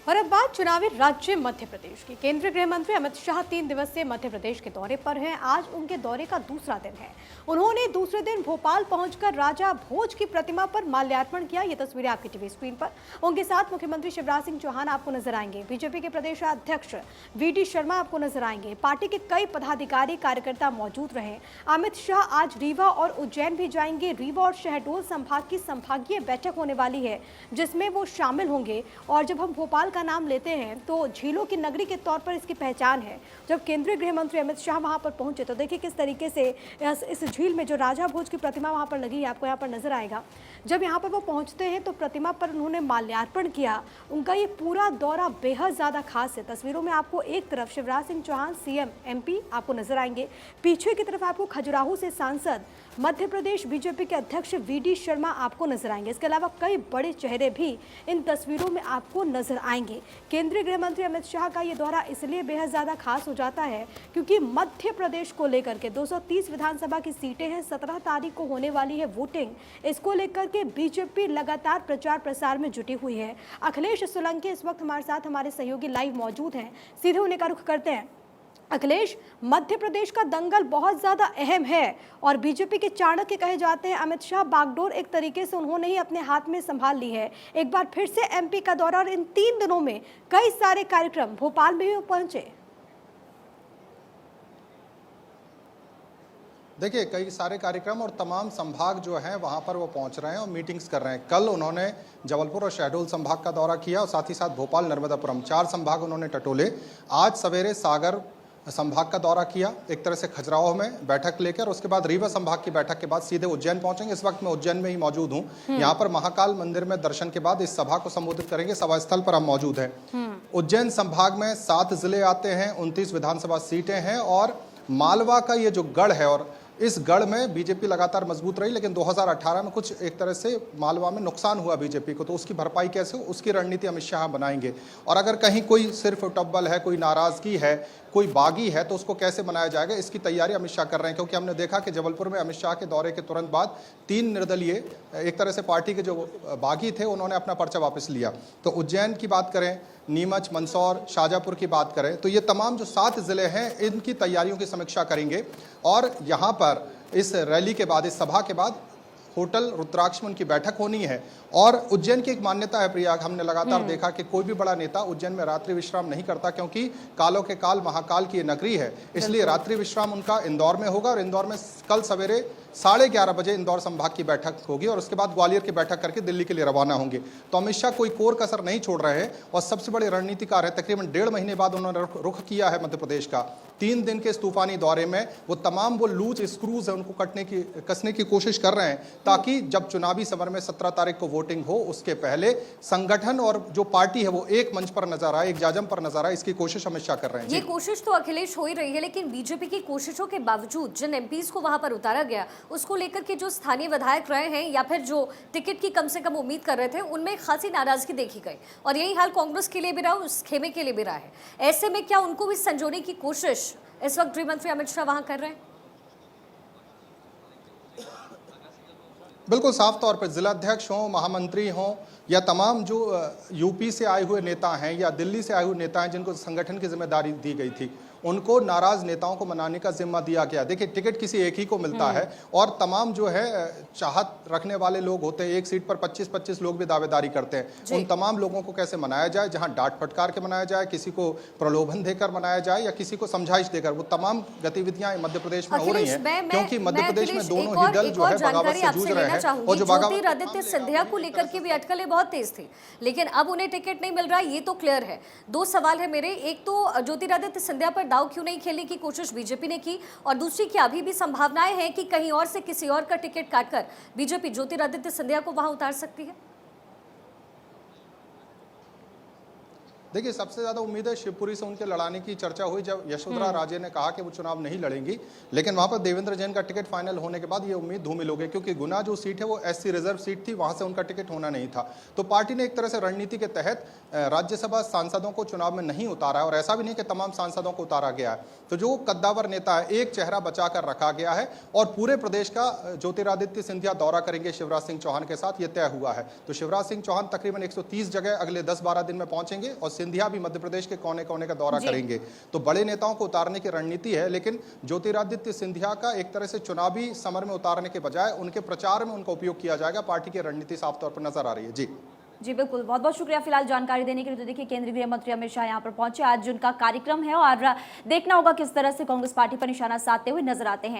और अब बात चुनावी राज्य मध्य प्रदेश की। केंद्रीय गृह मंत्री अमित शाह 3 दिवसीय मध्य प्रदेश के दौरे पर हैं। आज उनके दौरे का दूसरा दिन है। उन्होंने दूसरे दिन भोपाल पहुंचकर राजा भोज की प्रतिमा पर माल्यार्पण किया। ये तस्वीरें आपकी टीवी स्क्रीन पर। उनके साथ मुख्यमंत्री शिवराज सिंह चौहान आपको नजर आएंगे। बीजेपी के प्रदेश अध्यक्ष वी.डी. शर्मा आपको नजर आएंगे। पार्टी के कई पदाधिकारी कार्यकर्ता मौजूद रहे। अमित शाह आज रीवा और उज्जैन भी जाएंगे। रीवा और शहडोल संभाग की संभागीय बैठक होने वाली है, जिसमें वो शामिल होंगे। और जब हम भोपाल का नाम लेते हैं तो झीलों की नगरी के तौर पर इसकी पहचान है। जब केंद्रीय गृह मंत्री अमित शाह वहां पर पहुंचे तो देखिए किस तरीके से इस झील में जो राजा भोज की प्रतिमा वहां पर लगी है, आपको यहां पर नजर आएगा। जब यहां पर वो पहुंचते हैं तो प्रतिमा पर उन्होंने माल्यार्पण किया। उनका ये पूरा दौरा बेहद ज्यादा खास है। तस्वीरों में आपको एक तरफ शिवराज सिंह चौहान सीएम एमपी आपको नजर आएंगे, पीछे की तरफ आपको खजुराहो से सांसद मध्य प्रदेश बीजेपी के अध्यक्ष वी.डी. शर्मा आपको नजर आएंगे। इसके अलावा कई बड़े चेहरे भी इन तस्वीरों में आपको नजर आएंगे। केंद्रीय गृह मंत्री अमित शाह का ये दौरा इसलिए बेहद ज्यादा खास हो जाता है क्योंकि मध्य प्रदेश को लेकर के 230 विधानसभा की सीटें हैं। 17 तारीख को होने वाली है वोटिंग। इसको लेकर के बीजेपी लगातार प्रचार प्रसार में जुटी हुई है। अखिलेश सोलंकी इस वक्त हमारे साथ हमारे सहयोगी लाइव मौजूद हैं। सीधे उन्हें का रुख करते हैं। अखिलेश, मध्य प्रदेश का दंगल बहुत ज्यादा अहम है और बीजेपी के चाणक्य कहे जाते हैं अमित शाह। बागडोर एक तरीके से उन्होंने ही अपने हाथ में संभाल ली है। एक बार फिर से एमपी का दौरा और इन 3 दिनों में कई सारे कार्यक्रम भोपाल में भी पहुंचे। देखिए, कई सारे कार्यक्रम और तमाम संभाग जो हैं वहां पर वो पहुंच रहे हैं और मीटिंग्स कर रहे हैं। कल उन्होंने जबलपुर और शहडोल संभाग का दौरा किया और साथ ही साथ भोपाल नर्मदापुरम 4 संभाग उन्होंने टटोले। आज सवेरे सागर संभाग का दौरा किया, एक तरह से खजुराहो में बैठक लेकर। उसके बाद रीवा संभाग की बैठक के बाद सीधे उज्जैन पहुंचेंगे। इस वक्त मैं उज्जैन में ही मौजूद हूं। यहाँ पर महाकाल मंदिर में दर्शन के बाद इस सभा को संबोधित करेंगे। सभा स्थल पर हम मौजूद हैं। उज्जैन संभाग में 7 जिले आते हैं, 29 विधानसभा सीटें हैं और मालवा का ये जो गढ़ है, और इस गढ़ में बीजेपी लगातार मजबूत रही, लेकिन 2018 में कुछ एक तरह से मालवा में नुकसान हुआ बीजेपी को, तो उसकी भरपाई कैसे हो, उसकी रणनीति अमित शाह बनाएंगे। और अगर कहीं कोई सिर्फ टब्बल है, कोई नाराजगी है, कोई बागी है, तो उसको कैसे बनाया जाएगा, इसकी तैयारी अमित शाह कर रहे हैं। क्योंकि हमने देखा कि जबलपुर में अमित शाह के दौरे के तुरंत बाद 3 निर्दलीय एक तरह से पार्टी के जो बागी थे उन्होंने अपना पर्चा वापस लिया। तो उज्जैन की बात करें, नीमच, मंदसौर, शाजापुर की बात करें, तो ये तमाम जो 7 जिले हैं इनकी तैयारियों की समीक्षा करेंगे। और यहाँ पर इस रैली के बाद, इस सभा के बाद होटल रुद्राक्ष में उनकी बैठक होनी है। और उज्जैन की एक मान्यता है प्रिया, हमने लगातार देखा कि कोई भी बड़ा नेता उज्जैन में रात्रि विश्राम नहीं करता, क्योंकि कालों के काल महाकाल की नगरी है। इसलिए रात्रि विश्राम उनका इंदौर में होगा और इंदौर में कल सवेरे 11:30 बजे इंदौर संभाग की बैठक होगी और उसके बाद ग्वालियर की बैठक करके दिल्ली के लिए रवाना होंगे। तो अमित शाह कोई कोर कसर नहीं छोड़ रहे हैं और सबसे बड़े रणनीतिकार है। तकरीबन 1.5 महीने बाद उन्होंने रुख किया है मध्य प्रदेश का। 3 दिन के इस तूफानी दौरे में वो तमाम वो लूज स्क्रूज है उनको कसने की कोशिश कर रहे हैं, ताकि जब चुनावी समर में 17 तारीख को वोटिंग हो उसके पहले संगठन और जो पार्टी है वो एक मंच पर नजर आए, एक जाजम पर नजर आए। इसकी कोशिश अमित शाह कर रहे हैं। ये कोशिश तो अखिलेश हो ही रही है, लेकिन बीजेपी की कोशिशों के बावजूद जिन एमपीज को वहां पर उतारा गया, उसको लेकर के जो स्थानीय विधायक रहे हैं या फिर जो टिकट की कम से कम उम्मीद कर रहे थे, उनमें खासी नाराजगी देखी गई। और यही हाल कांग्रेस के लिए भी रहा, उस खेमे के लिए भी रहा है। ऐसे में क्या उनको भी संजोने की कोशिश इस वक्त गृह मंत्री अमित शाह वहां कर रहे हैं? बिल्कुल साफ तौर पर जिलाध्यक्ष हों, महामंत्री हों या तमाम जो यूपी से आए हुए नेता हैं या दिल्ली से आए हुए नेता हैं जिनको संगठन की जिम्मेदारी दी गई थी, उनको नाराज नेताओं को मनाने का जिम्मा दिया गया। देखिए, टिकट किसी एक ही को मिलता है और तमाम जो है चाहत रखने वाले लोग होते हैं। एक सीट पर 25-25 लोग भी दावेदारी करते हैं। उन तमाम लोगों को कैसे मनाया जाए, जहां डांट फटकार के मनाया जाए, किसी को प्रलोभन देकर मनाया जाए या किसी को समझाइश देकर, वो तमाम गतिविधियां मध्य प्रदेश में हो रही हैं। क्योंकि मध्य प्रदेश में दोनों ही दल जो है बगावत से जूझ रहे हैं। और जो ज्योतिरादित्य सिंधिया को लेकर के भी अटकलें बहुत तेज थी, लेकिन अब उन्हें टिकट नहीं मिल रहा, ये तो क्लियर है। 2 सवाल है मेरे। एक तो ज्योतिरादित्य सिंधिया पर दाव क्यों नहीं खेलने की कोशिश बीजेपी ने की, और दूसरी, क्या अभी भी संभावनाएं हैं कि कहीं और से किसी और का टिकट काटकर बीजेपी ज्योतिरादित्य सिंधिया को वहां उतार सकती है? देखिए, सबसे ज्यादा उम्मीद है शिवपुरी से उनके लड़ाने की चर्चा हुई जब यशोधरा राजे ने कहा कि वो चुनाव नहीं लड़ेंगी, लेकिन वहां पर देवेंद्र जैन का टिकट फाइनल होने के बाद ये उम्मीद धूमिल हो गई, क्योंकि गुना जो सीट है वो SC रिजर्व सीट थी, वहां से उनका टिकट होना नहीं था। तो पार्टी ने एक तरह से रणनीति के तहत राज्यसभा सांसदों को चुनाव में नहीं उतारा है, और ऐसा भी नहीं कि तमाम सांसदों को उतारा गया है। तो जो कद्दावर नेता है, एक चेहरा बचाकर रखा गया है, और पूरे प्रदेश का ज्योतिरादित्य सिंधिया दौरा करेंगे शिवराज सिंह चौहान के साथ, ये तय हुआ है। तो शिवराज सिंह चौहान तकरीबन 130 जगह अगले 10-12 दिन में पहुंचेंगे, और सिंधिया भी मध्य प्रदेश के कोने कोने का दौरा करेंगे। तो बड़े नेताओं को उतारने की रणनीति है, लेकिन ज्योतिरादित्य सिंधिया का एक तरह से चुनावी समर में उतारने के बजाय उनके प्रचार में उनका उपयोग किया जाएगा। पार्टी की रणनीति साफ तौर पर नजर आ रही है। जी बिल्कुल, बहुत बहुत शुक्रिया फिलहाल जानकारी देने के लिए। तो देखिए, केंद्रीय गृह मंत्री अमित शाह यहाँ पर पहुंचे, आज उनका कार्यक्रम है और देखना होगा किस तरह से कांग्रेस पार्टी पर निशाना साधते हुए नजर आते हैं।